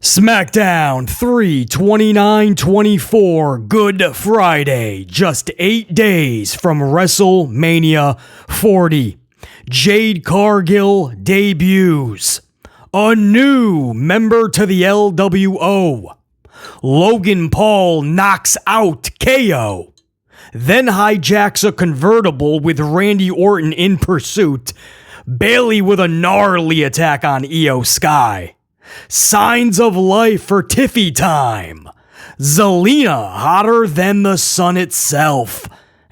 SmackDown 3/29/24, Good Friday, just 8 days from WrestleMania 40. Jade Cargill debuts. A new member to the LWO. Logan Paul knocks out KO. Then hijacks a convertible with Randy Orton in pursuit. Bayley with a gnarly attack on Iyo Sky. Signs of life for Tiffy time. Zelina hotter than the sun itself.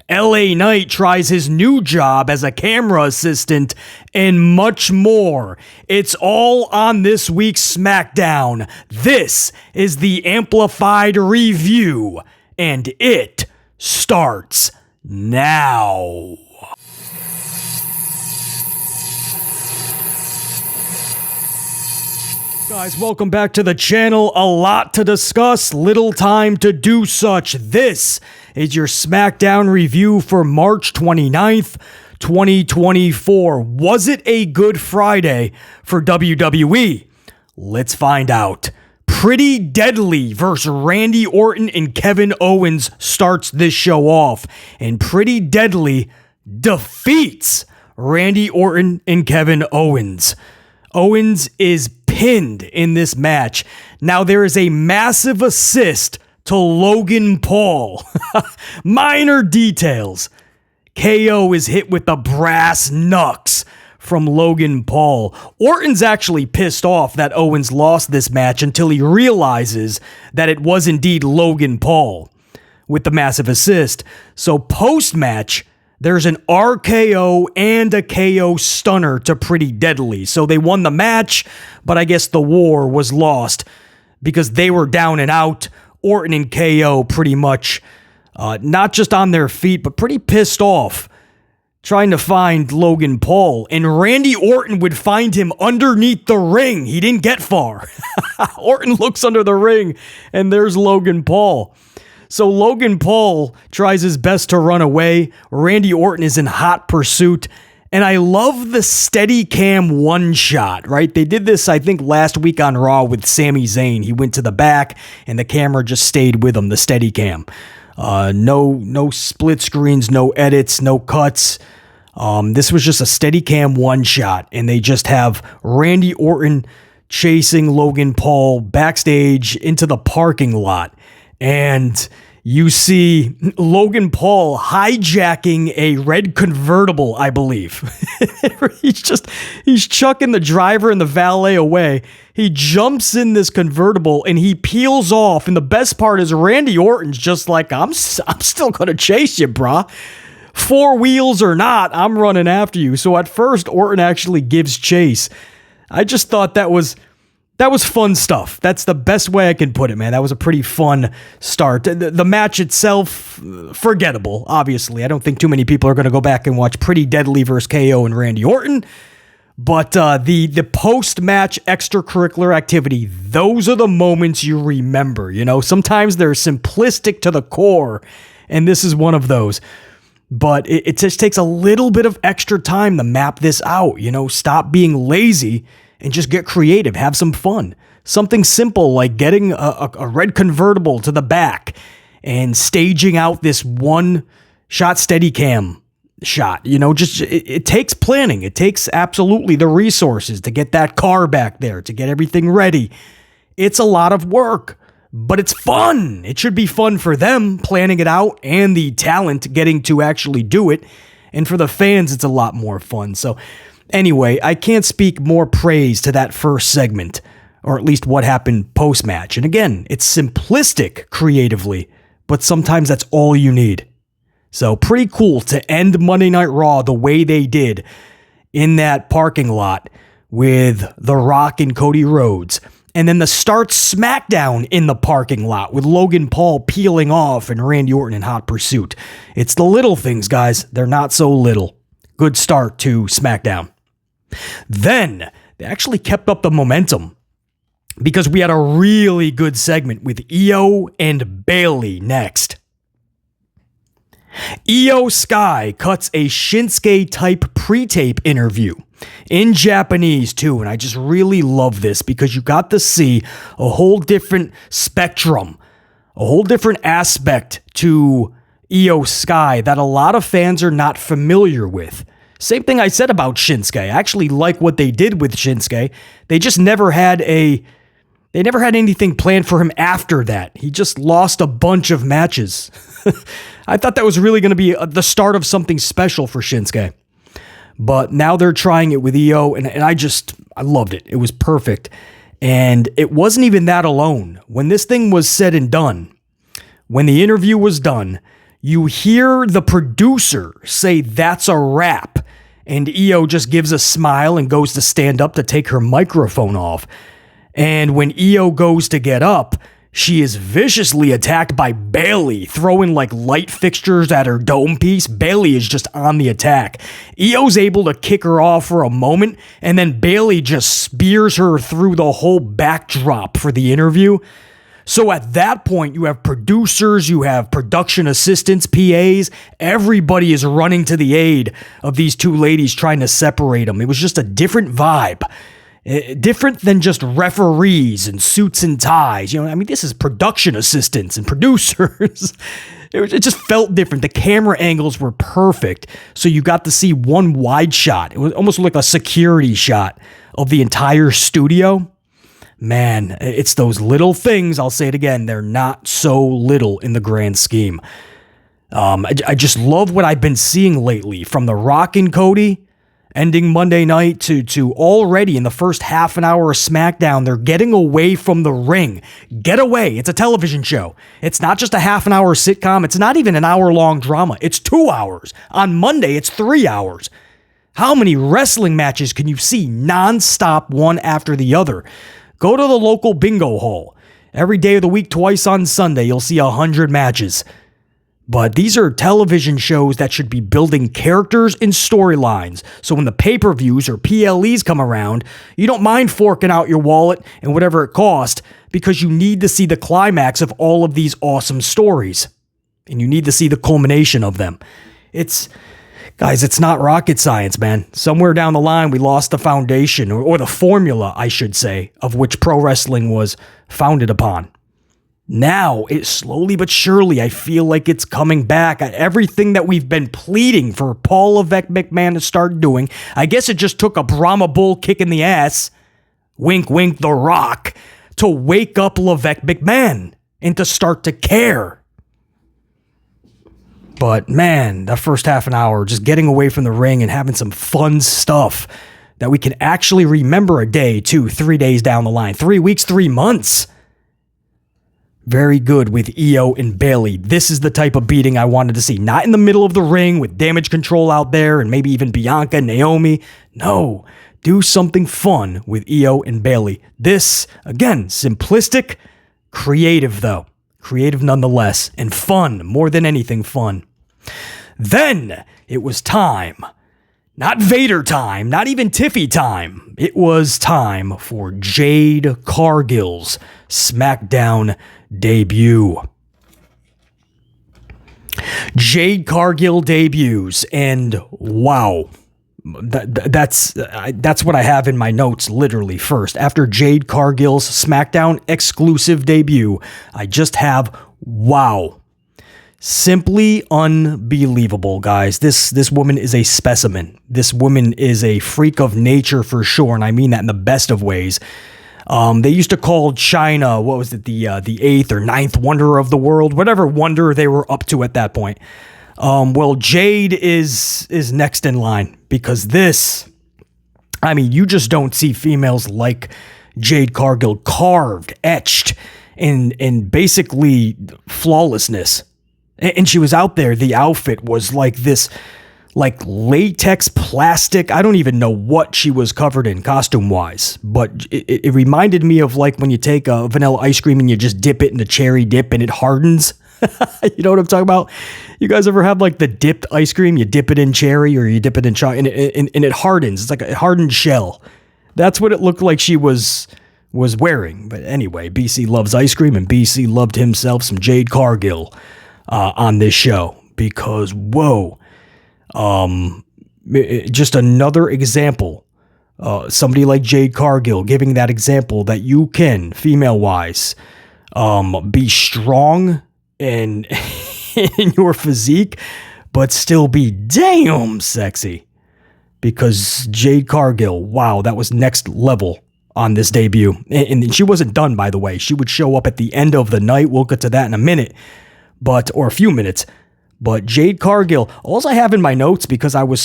LA Knight tries his new job as a camera assistant, and much more. It's all on this week's SmackDown. This is the Amplified Review, and it starts now. Guys, welcome back to the channel. A lot to discuss, little time to do such. This is your SmackDown review for March 29th, 2024. Was it a good Friday for WWE? Let's find out. Pretty Deadly versus Randy Orton and Kevin Owens starts this show off, and Pretty Deadly defeats Randy Orton and Kevin Owens. Owens is pinned in this match. Now there is a massive assist to Logan Paul. Minor details. KO is hit with the brass knucks from Logan Paul. Orton's actually pissed off that Owens lost this match until he realizes that it was indeed Logan Paul with the massive assist. So post-match, there's an RKO and a KO stunner to Pretty Deadly. So they won the match, but I guess the war was lost because they were down and out. Orton and KO pretty much not just on their feet, but pretty pissed off trying to find Logan Paul. And Randy Orton would find him underneath the ring. He didn't get far. Orton looks under the ring, and there's Logan Paul. So Logan Paul tries his best to run away. Randy Orton is in hot pursuit. And I love the steady cam one shot, right? They did this, I think, last week on Raw with Sami Zayn. He went to the back and the camera just stayed with him, the steady cam. No split screens, no edits, no cuts. This was just a steady cam one shot. And they just have Randy Orton chasing Logan Paul backstage into the parking lot. And you see Logan Paul hijacking a red convertible, I believe. he's chucking the driver and the valet away. He jumps in this convertible and he peels off. And the best part is Randy Orton's just like, I'm still going to chase you, brah. Four wheels or not, I'm running after you. So at first, Orton actually gives chase. I just thought that was fun stuff. That's the best way I can put it, man. That was a pretty fun start. The match itself, forgettable, obviously. I don't think too many people are going to go back and watch Pretty Deadly versus KO and Randy Orton. But the post-match extracurricular activity, those are the moments you remember. You know, sometimes they're simplistic to the core, and this is one of those. But it just takes a little bit of extra time to map this out. You know, stop being lazy and just get creative, have some fun. Something simple like getting a red convertible to the back and staging out this one-shot Steadicam shot. You know, just it takes planning. It takes absolutely the resources to get that car back there, to get everything ready. It's a lot of work, but it's fun. It should be fun for them planning it out and the talent getting to actually do it. And for the fans, it's a lot more fun. So anyway, I can't speak more praise to that first segment, or at least what happened post-match. And again, it's simplistic creatively, but sometimes that's all you need. So pretty cool to end Monday Night Raw the way they did in that parking lot with The Rock and Cody Rhodes. And then the start SmackDown in the parking lot with Logan Paul peeling off and Randy Orton in hot pursuit. It's the little things, guys. They're not so little. Good start to SmackDown. Then they actually kept up the momentum because we had a really good segment with Iyo and Bayley next. Iyo Sky cuts a Shinsuke-type pre-tape interview in Japanese too. And I just really love this because you got to see a whole different spectrum, a whole different aspect to Iyo Sky that a lot of fans are not familiar with. Same thing I said about Shinsuke. I actually like what they did with Shinsuke. They just never had anything planned for him after that. He just lost a bunch of matches. I thought that was really going to be the start of something special for Shinsuke. But now they're trying it with Iyo, and I loved it. It was perfect. And it wasn't even that alone. When this thing was said and done, when the interview was done, you hear the producer say, "That's a wrap." And Iyo just gives a smile and goes to stand up to take her microphone off. And when Iyo goes to get up, she is viciously attacked by Bayley, throwing like light fixtures at her dome piece. Bayley is just on the attack. Io's able to kick her off for a moment, and then Bayley just spears her through the whole backdrop for the interview. So at that point, you have producers, you have production assistants, PAs, everybody is running to the aid of these two ladies trying to separate them. It was just a different vibe. Different than just referees and suits and ties. This is production assistants and producers. It just felt different. The camera angles were perfect. So you got to see one wide shot. It was almost like a security shot of the entire studio. Man, it's those little things. I'll say it again. They're not so little in the grand scheme. I just love what I've been seeing lately from The Rock and Cody ending Monday night to already in the first half an hour of SmackDown. They're getting away from the ring. Get away. It's a television show. It's not just a half an hour sitcom. It's not even an hour-long drama. It's 2 hours. On Monday, it's 3 hours. How many wrestling matches can you see nonstop, one after the other? Go to the local bingo hall. Every day of the week, twice on Sunday, you'll see 100 matches. But these are television shows that should be building characters and storylines. So when the pay-per-views or PLEs come around, you don't mind forking out your wallet and whatever it cost because you need to see the climax of all of these awesome stories. And you need to see the culmination of them. Guys, it's not rocket science, man. Somewhere down the line, we lost the foundation, or the formula, I should say, of which pro wrestling was founded upon. Now, it slowly but surely, I feel like it's coming back. Everything that we've been pleading for Paul Levesque McMahon to start doing, I guess it just took a Brahma Bull kick in the ass, wink, wink, The Rock, to wake up Levesque McMahon and to start to care. But man, that first half an hour, just getting away from the ring and having some fun stuff that we can actually remember a day, 2, 3 days down the line, 3 weeks, 3 months. Very good with Iyo and Bayley. This is the type of beating I wanted to see. Not in the middle of the ring with damage control out there and maybe even Bianca, Naomi. No, do something fun with Iyo and Bayley. This, again, simplistic, creative though. Creative nonetheless, and fun, more than anything fun. Then it was time. Not Vader time, not even Tiffy time. It was time for Jade Cargill's SmackDown debut. Jade Cargill debuts, and wow. That's what I have in my notes, literally first. After Jade Cargill's SmackDown exclusive debut, I just have wow. Simply unbelievable, guys. This woman is a specimen. This woman is a freak of nature for sure, and I mean that in the best of ways. They used to call China, what was it, the 8th or 9th wonder of the world, whatever wonder they were up to at that point. Well, Jade is next in line because you just don't see females like Jade Cargill carved, etched, in basically flawlessness. And she was out there. The outfit was like this, like latex plastic. I don't even know what she was covered in costume-wise, but it reminded me of like when you take a vanilla ice cream and you just dip it in the cherry dip and it hardens. You know what I'm talking about? You guys ever have like the dipped ice cream? You dip it in cherry or you dip it in chocolate and it hardens. It's like a hardened shell. That's what it looked like she was wearing. But anyway, BC loves ice cream and BC loved himself some Jade Cargill on this show because, whoa, just another example somebody like Jade Cargill giving that example that you can, female-wise, be strong in in your physique, but still be damn sexy. Because Jade Cargill, wow, that was next level on this debut. And she wasn't done, by the way. She would show up at the end of the night. We'll get to that in a minute, or a few minutes. But Jade Cargill, all I have in my notes, because I was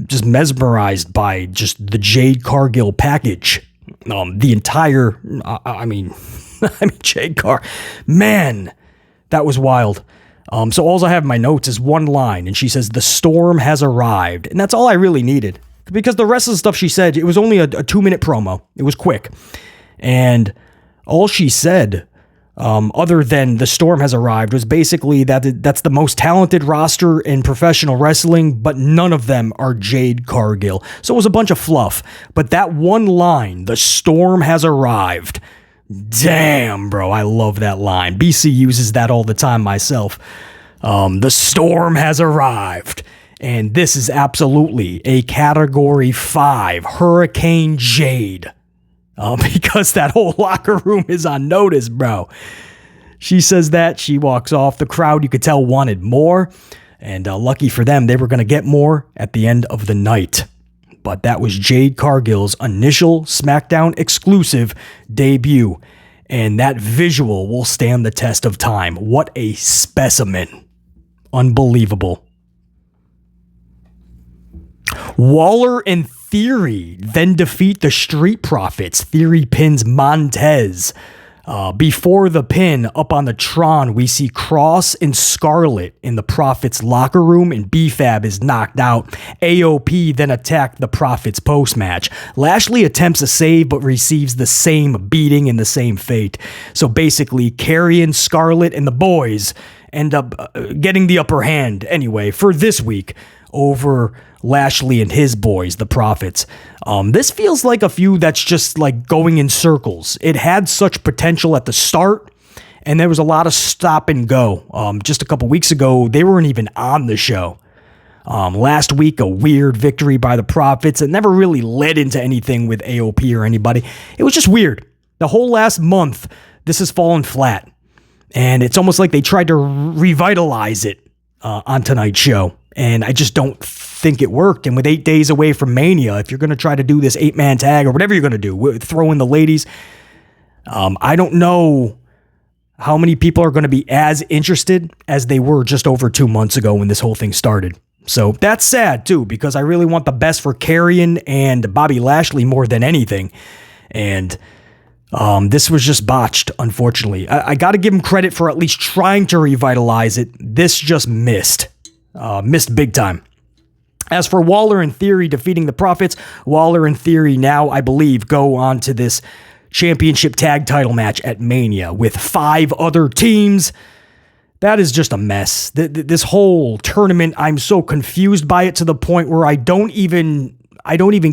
just mesmerized by just the Jade Cargill package. The entire, Jade Car, man, that was wild. So all I have in my notes is one line, and she says, "The storm has arrived." And that's all I really needed. Because the rest of the stuff she said, it was only a 2-minute promo. It was quick. And all she said, other than the storm has arrived, was basically that's the most talented roster in professional wrestling, but none of them are Jade Cargill. So it was a bunch of fluff. But that one line, "the storm has arrived," damn, bro, I love that line. BC uses that all the time myself. The storm has arrived. And this is absolutely a Category 5 Hurricane Jade. Because that whole locker room is on notice, bro. She says that. She walks off. The crowd, you could tell, wanted more. And lucky for them, they were going to get more at the end of the night. But that was Jade Cargill's initial SmackDown exclusive debut. And that visual will stand the test of time. What a specimen. Unbelievable. Waller and Theory then defeat the Street Profits. Theory pins Montez. Before the pin, up on the Tron, we see Kross and Scarlett in the Profits locker room, and B-Fab is knocked out. AOP then attack the Profits post-match. Lashley attempts a save, but receives the same beating and the same fate. So basically, Karrion, Scarlett, and the boys end up getting the upper hand anyway for this week over Lashley and his boys, the Profits. This feels like a feud that's just like going in circles. It had such potential at the start, and there was a lot of stop and go. Just a couple weeks ago, they weren't even on the show. Last week, a weird victory by the Profits. It never really led into anything with AOP or anybody. It was just weird. The whole last month, this has fallen flat. And it's almost like they tried to revitalize it on tonight's show. And I just don't think it worked. And with 8 days away from Mania, if you're going to try to do this 8-man tag or whatever you're going to do, throw in the ladies, I don't know how many people are going to be as interested as they were just over 2 months ago when this whole thing started. So that's sad too, because I really want the best for Karrion and Bobby Lashley more than anything. And this was just botched, unfortunately. I got to give him credit for at least trying to revitalize it. This just missed. Missed big time. As for Waller and Theory defeating the Profits, Waller and Theory now, I believe, go on to this championship tag title match at Mania with 5 other teams. That is just a mess. This whole tournament, I'm so confused by it to the point where I don't even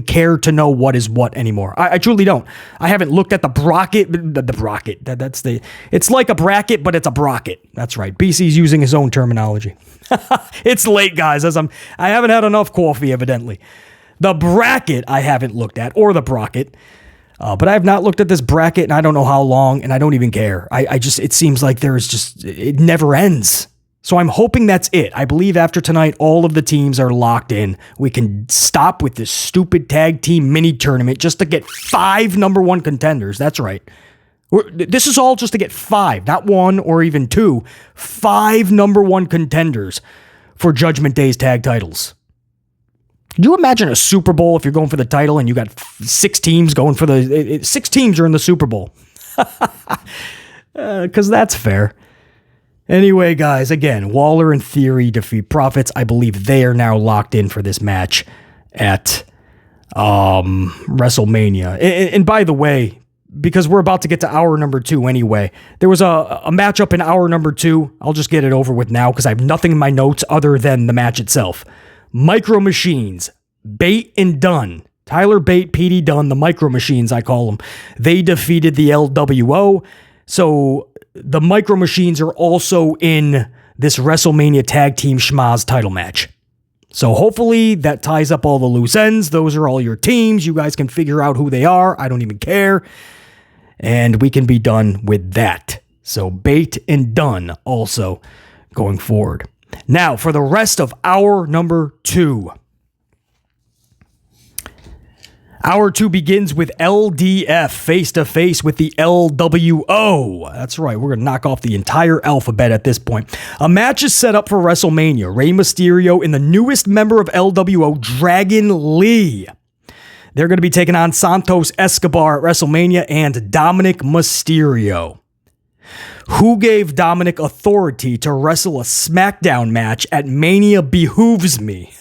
care to know what is what anymore. I truly don't. I haven't looked at the bracket. The bracket. It's like a bracket, but it's a brocket. That's right. BC's using his own terminology. It's late, guys, I haven't had enough coffee, evidently. The bracket I haven't looked at, or the brocket. But I have not looked at this bracket, and I don't know how long, and I don't even care. It seems like it never ends. So I'm hoping that's it. I believe after tonight, all of the teams are locked in. We can stop with this stupid tag team mini tournament just to get 5 number 1 contenders. That's right. This is all just to get 5, not 1 or even 2. 5 number 1 contenders for Judgment Day's tag titles. Could you imagine a Super Bowl if you're going for the title and you got 6 teams going for 6 teams are in the Super Bowl? Because that's fair. Anyway, guys, again, Waller and Theory defeat Profits. I believe they are now locked in for this match at WrestleMania. And by the way, because we're about to get to hour number 2 anyway, there was a matchup in hour number 2. I'll just get it over with now because I have nothing in my notes other than the match itself. Micro Machines, Bate and Dunn. Tyler Bate, Petey Dunn, the Micro Machines, I call them. They defeated the LWO. So the Micro Machines are also in this WrestleMania Tag Team Schmaz title match. So hopefully that ties up all the loose ends. Those are all your teams. You guys can figure out who they are. I don't even care. And we can be done with that. So bait and done also going forward. Now for the rest of hour number 2. Hour 2 begins with LDF face-to-face with the LWO. That's right, we're going to knock off the entire alphabet at this point. A match is set up for WrestleMania. Rey Mysterio and the newest member of LWO, Dragon Lee. They're going to be taking on Santos Escobar at WrestleMania and Dominic Mysterio. Who gave Dominic authority to wrestle a SmackDown match at Mania behooves me.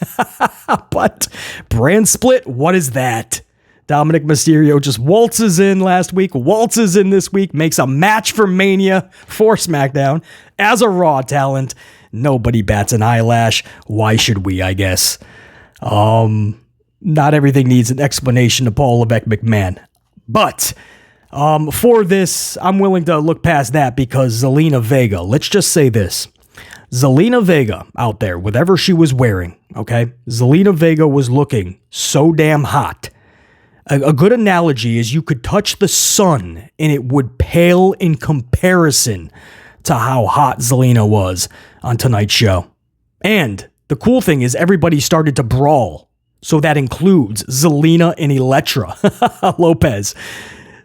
But brand split, what is that? Dominic Mysterio just waltzes in last week, waltzes in this week, makes a match for Mania for SmackDown as a Raw talent. Nobody bats an eyelash. Why should we, I guess? Not everything needs an explanation to Paul Levesque McMahon. But for this, I'm willing to look past that because Zelina Vega, let's just say this. Zelina Vega out there, whatever she was wearing, okay? Zelina Vega was looking so damn hot. A good analogy is you could touch the sun and it would pale in comparison to how hot Zelina was on tonight's show. And the cool thing is everybody started to brawl. So that includes Zelina and Elektra Lopez.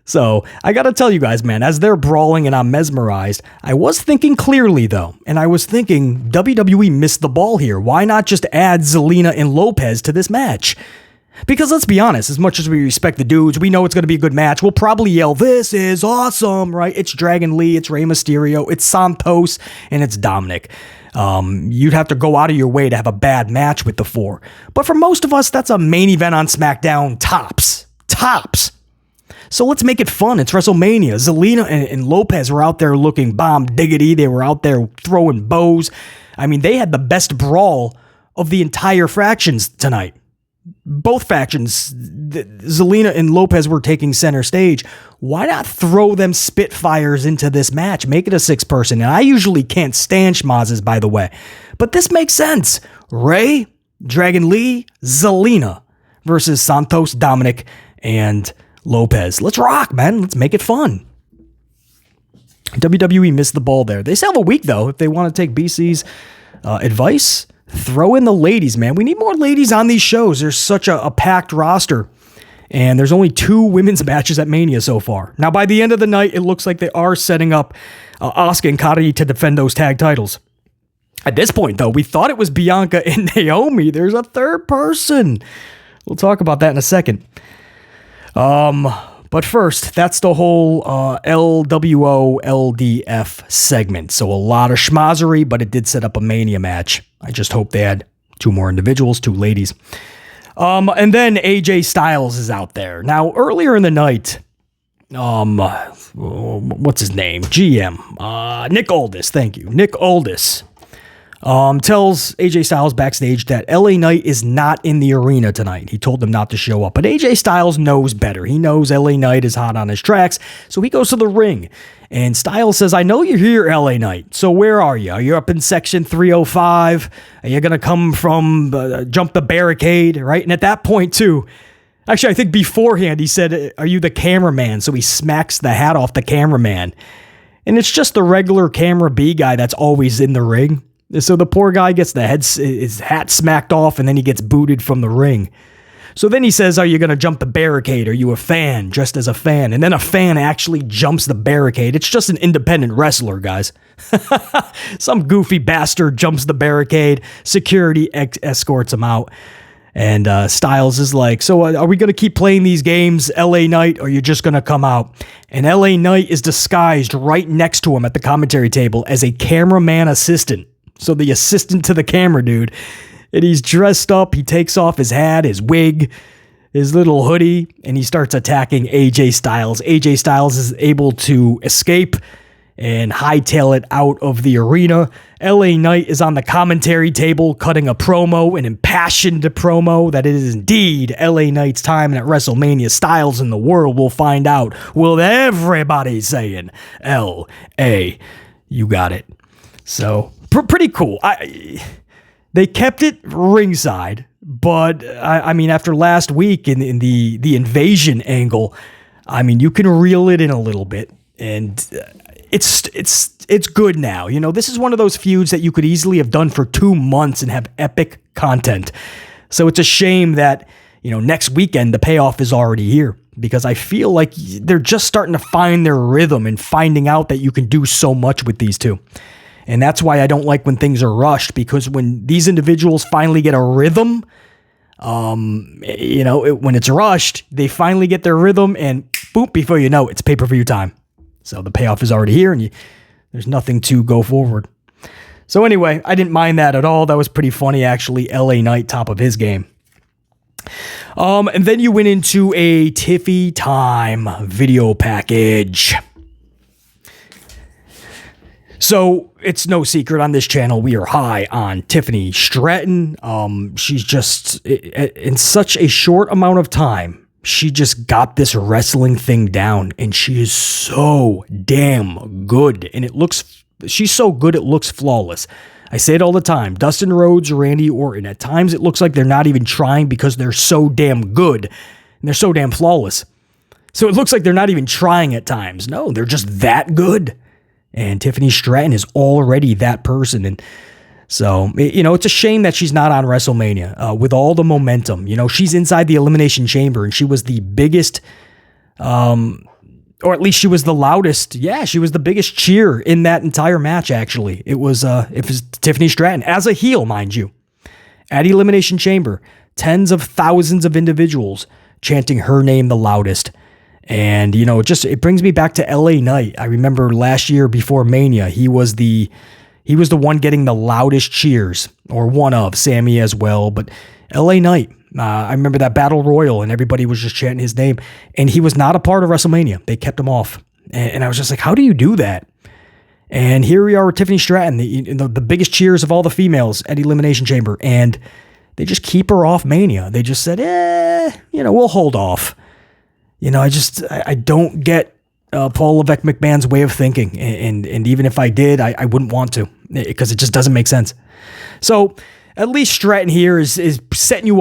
So I got to tell you guys, man, as they're brawling and I'm mesmerized, I was thinking clearly, though. And I was thinking WWE missed the ball here. Why not just add Zelina and Lopez to this match? Because let's be honest, as much as we respect the dudes, we know it's going to be a good match. We'll probably yell, "This is awesome," right? It's Dragon Lee, it's Rey Mysterio, it's Santos, and it's Dominic. You'd have to go out of your way to have a bad match with the four. But for most of us, that's a main event on SmackDown tops. So let's make it fun. It's WrestleMania. Zelina and Lopez were out there looking bomb diggity. They were out there throwing bows. I mean, they had the best brawl of the entire factions tonight. Both factions, Zelina and Lopez were taking center stage. Why not throw them Spitfires into this match? Make it a 6-person. And I usually can't stand schmozzes, by the way. But this makes sense. Rey, Dragon Lee, Zelina versus Santos, Dominic, and Lopez. Let's rock, man. Let's make it fun. WWE missed the ball there. They still have a week, though, if they want to take BC's advice. Throw in the ladies, man. We need more ladies on these shows. There's such a packed roster. And there's only 2 women's matches at Mania so far. Now, by the end of the night, it looks like they are setting up Asuka and Karrion to defend those tag titles. At this point, though, we thought it was Bianca and Naomi. There's a third person. We'll talk about that in a second. But first, that's the whole LWO LDF segment. So a lot of schmozzery, but it did set up a Mania match. I just hope they had 2 more individuals, 2 ladies. And then AJ Styles is out there. Now, earlier in the night, what's his name? GM. Nick Aldis, thank you. Nick Aldis tells AJ Styles backstage that LA Knight is not in the arena tonight. He told them not to show up, but AJ Styles knows better. He knows LA Knight is hot on his tracks, so he goes to the ring. And Styles says, "I know you're here, LA Knight. So where are you? Are you up in section 305? Are you going to come from jump the barricade?" Right? And at that point, too, actually, I think beforehand, he said, "Are you the cameraman?" So he smacks the hat off the cameraman. And it's just the regular camera B guy that's always in the ring. So the poor guy gets his hat smacked off, and then he gets booted from the ring. So then he says, "Are you going to jump the barricade? Are you a fan, dressed as a fan?" And then a fan actually jumps the barricade. It's just an independent wrestler, guys. Some goofy bastard jumps the barricade. Security escorts him out. And Styles is like, "So are we going to keep playing these games, LA Knight, or are you just going to come out?" And LA Knight is disguised right next to him at the commentary table as a cameraman assistant. So the assistant to the camera dude. And he's dressed up. He takes off his hat, his wig, his little hoodie, and he starts attacking AJ Styles. AJ Styles is able to escape and hightail it out of the arena. LA Knight is on the commentary table cutting a promo, an impassioned promo that it is indeed LA Knight's time, and at WrestleMania, Styles in the world will find out. Will everybody saying LA? You got it. So pretty cool. They kept it ringside, but I mean, after last week in the invasion angle, I mean, you can reel it in a little bit, and it's good now. You know, this is one of those feuds that you could easily have done for 2 months and have epic content. So it's a shame that, you know, next weekend the payoff is already here, because I feel like they're just starting to find their rhythm and finding out that you can do so much with these two. And that's why I don't like when things are rushed, because when these individuals finally get a rhythm, you know, when it's rushed, they finally get their rhythm, and boom, before you know it, it's pay-per-view time. So the payoff is already here, and there's nothing to go forward. So anyway, I didn't mind that at all. That was pretty funny, actually. LA Knight, top of his game. And then you went into a Tiffy Time video package. So it's no secret on this channel, we are high on Tiffany Stratton. She's just, in such a short amount of time, she just got this wrestling thing down, and she is so damn good. And she's so good, it looks flawless. I say it all the time. Dustin Rhodes, Randy Orton, at times it looks like they're not even trying because they're so damn good and they're so damn flawless. So it looks like they're not even trying at times. No, they're just that good. And Tiffany Stratton is already that person. And so, you know, it's a shame that she's not on WrestleMania with all the momentum. You know, she's inside the Elimination Chamber, and she was the biggest, or at least she was the loudest. Yeah, she was the biggest cheer in that entire match, actually. It was Tiffany Stratton, as a heel, mind you. At Elimination Chamber, tens of thousands of individuals chanting her name the loudest. And, you know, it brings me back to LA Knight. I remember last year before Mania, he was the one getting the loudest cheers, or one of, Sammy as well. But LA Knight, I remember that Battle Royal, and everybody was just chanting his name, and he was not a part of WrestleMania. They kept him off. And I was just like, how do you do that? And here we are with Tiffany Stratton, the biggest cheers of all the females at Elimination Chamber, and they just keep her off Mania. They just said, you know, we'll hold off. You know, I don't get Paul Levesque McMahon's way of thinking. And even if I did, I wouldn't want to, because it just doesn't make sense. So at least Stratton here is setting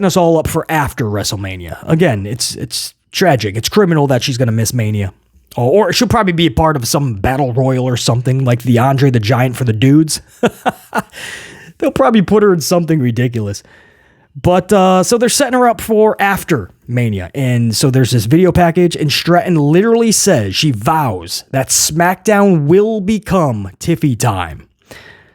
us all up for after WrestleMania. Again, it's tragic. It's criminal that she's going to miss Mania. Or she'll probably be a part of some battle royal or something, like the Andre the Giant for the dudes. They'll probably put her in something ridiculous. But so they're setting her up for after Mania. And so there's this video package, and Stratton literally says, she vows that SmackDown will become Tiffy time.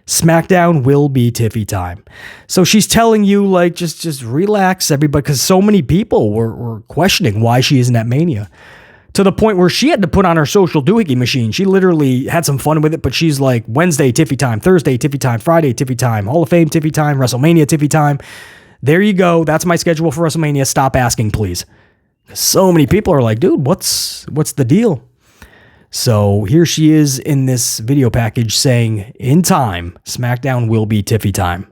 SmackDown will be Tiffy time. So she's telling you, like, just relax, everybody, because so many people were questioning why she isn't at Mania. To the point where she had to put on her social doohickey machine. She literally had some fun with it, but she's like, Wednesday, Tiffy time, Thursday, Tiffy time, Friday, Tiffy time, Hall of Fame, Tiffy time, WrestleMania, Tiffy time. There you go. That's my schedule for WrestleMania. Stop asking, please. So many people are like, dude, what's the deal? So here she is in this video package saying, in time, SmackDown will be Tiffy time.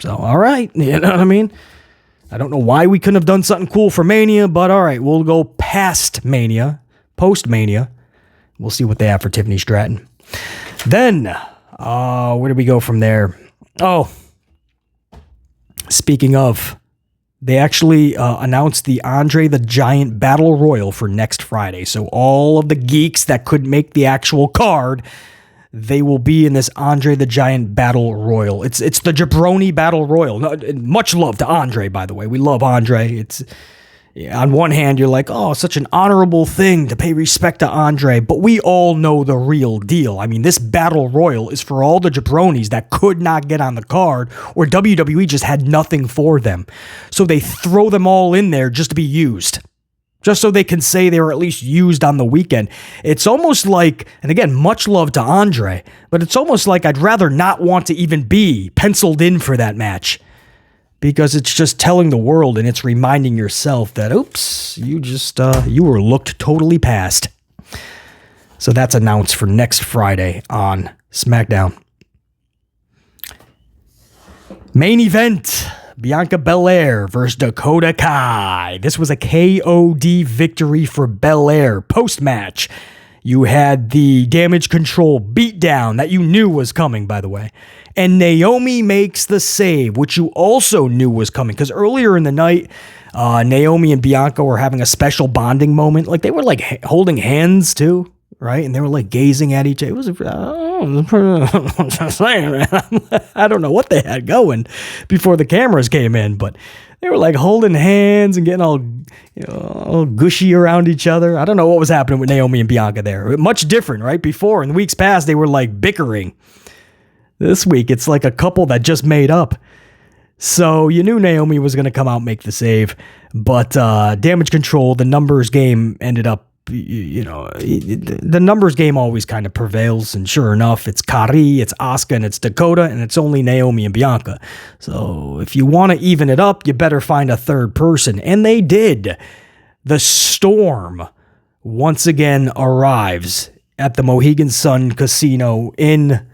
So, all right. You know what I mean? I don't know why we couldn't have done something cool for Mania, but all right, we'll go past Mania, post-Mania. We'll see what they have for Tiffany Stratton. Then, where do we go from there? Oh, speaking of, they actually announced the Andre the Giant Battle Royal for next Friday. So all of the geeks that could make the actual card, they will be in this Andre the Giant Battle Royal. It's the Jabroni Battle Royal. Much love to Andre, by the way. We love Andre. On one hand, you're like, oh, such an honorable thing to pay respect to Andre, but we all know the real deal. I mean, this Battle Royal is for all the jabronis that could not get on the card, or WWE just had nothing for them. So they throw them all in there just to be used, just so they can say they were at least used on the weekend. It's almost like, and again, much love to Andre, but it's almost like I'd rather not want to even be penciled in for that match. Because it's just telling the world, and it's reminding yourself that, oops, you were looked totally past. So that's announced for next Friday on SmackDown. Main event, Bianca Belair versus Dakota Kai. This was a KOD victory for Belair. Post-match, You had the damage control beatdown that you knew was coming, by the way. And Naomi makes the save, which you also knew was coming. Because earlier in the night, Naomi and Bianca were having a special bonding moment. Like, they were, like, holding hands, too, right? And they were, like, gazing at each other. It was, I don't know what they had going before the cameras came in, but they were, like, holding hands and getting all, all gushy around each other. I don't know what was happening with Naomi and Bianca there. Much different, right? Before, in the weeks past, they were, like, bickering. This week, it's like a couple that just made up. So you knew Naomi was going to come out and make the save. But damage control, the numbers game ended up, the numbers game always kind of prevails. And sure enough, it's Karrion, it's Asuka, and it's Dakota, and it's only Naomi and Bianca. So if you want to even it up, you better find a third person. And they did. The Storm once again arrives at the Mohegan Sun Casino in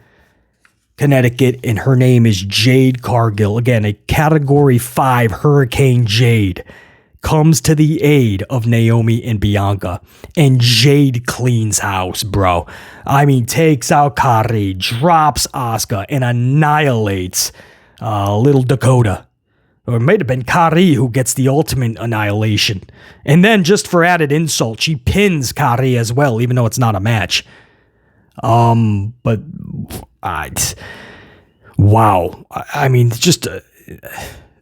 Connecticut, and her name is Jade Cargill. Again, a Category 5 Hurricane Jade comes to the aid of Naomi and Bianca, and Jade cleans house, bro. I mean, takes out Karrion, drops Asuka, and annihilates little Dakota. Or it might have been Karrion who gets the ultimate annihilation. And then, just for added insult, she pins Karrion as well, even though it's not a match. But wow. I mean, just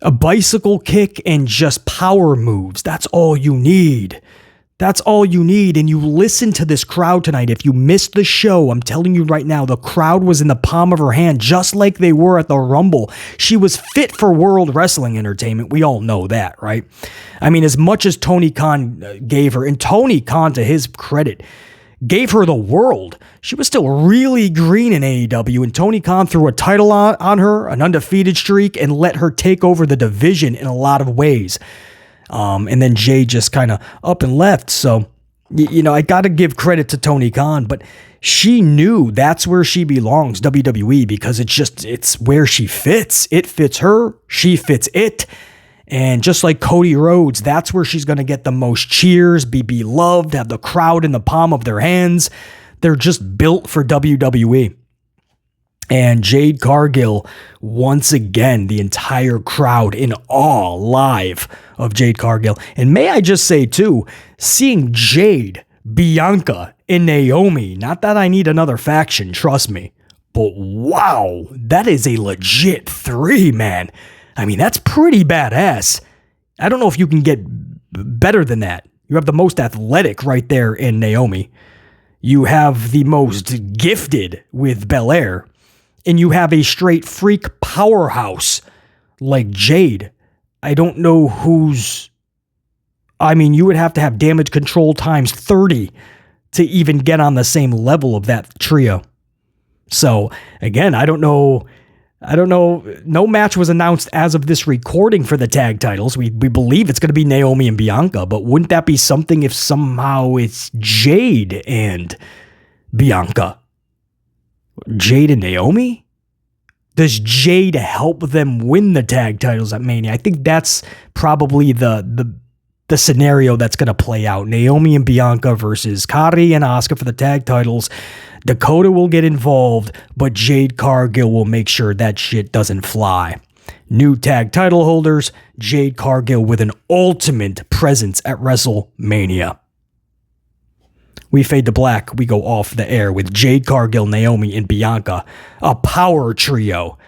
a bicycle kick and just power moves. That's all you need. That's all you need. And you listen to this crowd tonight. If you missed the show, I'm telling you right now, the crowd was in the palm of her hand, just like they were at the Rumble. She was fit for World Wrestling Entertainment. We all know that, right? I mean, as much as Tony Khan gave her, and Tony Khan, to his credit, gave her the world, she was still really green in AEW, and Tony Khan threw a title on her, an undefeated streak, and let her take over the division in a lot of ways. And then Jay just kind of up and left. So, I got to give credit to Tony Khan, but she knew that's where she belongs, WWE, because it's where she fits. It fits her. She fits it. And just like Cody Rhodes, that's where she's going to get the most cheers, be beloved, have the crowd in the palm of their hands. They're just built for WWE. And Jade Cargill, once again, the entire crowd in awe live of Jade Cargill. And may I just say, too, seeing Jade, Bianca, and Naomi, not that I need another faction, trust me, but wow, that is a legit 3, man. I mean, that's pretty badass. I don't know if you can get better than that. You have the most athletic right there in Naomi. You have the most gifted with Belair. And you have a straight freak powerhouse like Jade. I don't know who's... I mean, you would have to have damage control times 30 to even get on the same level of that trio. So, again, I don't know. No match was announced as of this recording for the tag titles. We believe it's going to be Naomi and Bianca, but wouldn't that be something if somehow it's Jade and Bianca? Jade and Naomi? Does Jade help them win the tag titles at Mania? I think that's probably the scenario that's going to play out. Naomi and Bianca versus Karrion and Asuka for the tag titles. Dakota will get involved, but Jade Cargill will make sure that shit doesn't fly. New tag title holders, Jade Cargill with an ultimate presence at WrestleMania. We fade to black. We go off the air with Jade Cargill, Naomi, and Bianca. A power trio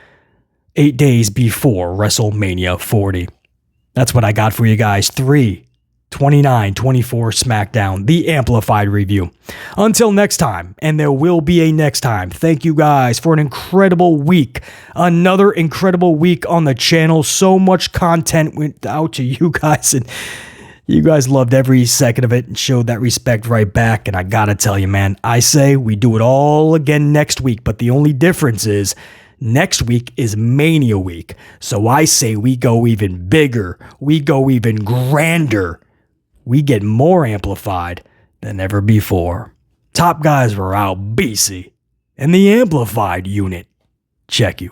8 days before WrestleMania 40. That's what I got for you guys. 3/29/24 SmackDown, the Amplified review. Until next time, and there will be a next time, thank you guys for an incredible week. Another incredible week on the channel. So much content went out to you guys, and you guys loved every second of it and showed that respect right back. And I gotta tell you, man, I say we do it all again next week, but the only difference is next week is Mania week. So I say we go even bigger. We go even grander. We get more amplified than ever before. Top guys were out, BC, and the Amplified unit. Check you.